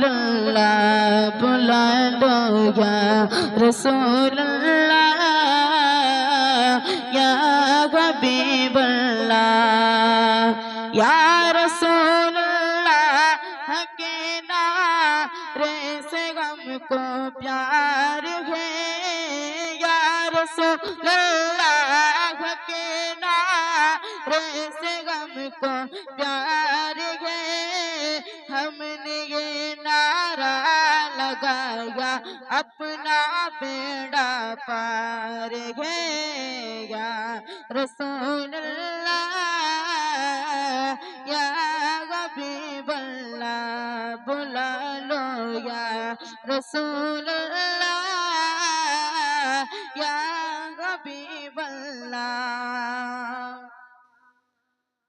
अल्लाह बुला लो या रसूल अल्लाह या हबीब अल्लाह या रसूल अल्लाह के नारे से हमको प्यार है या रसूल अल्लाह के नारे से हमको प्यार है। हमने ये नारा लगाया अपना बेड़ा पार है या रसूल अल्लाह या हबीब अल्लाह बुला लो या रसूल अल्लाह या हबीब अल्लाह।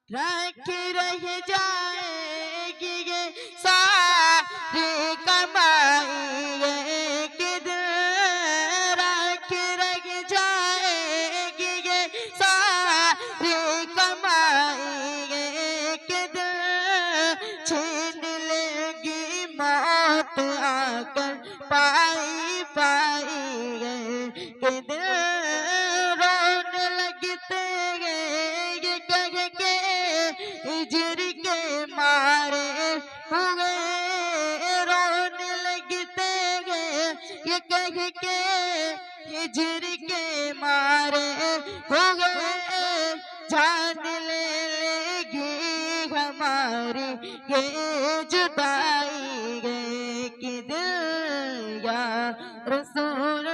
रख रह जाएगी ये सारी कमाई एक दिन, रख रह जाएगी ये सारी कमाई एक दिन, छीन लेगी मौत आकर पाई पाई एक दिन। रोने लगते ये कह के हिजर के मारे हुए, रोने लगते ये कह के हिजर के मारे हुए, जान ले लेगी हमारी ये जुदाई के दिल या रसूल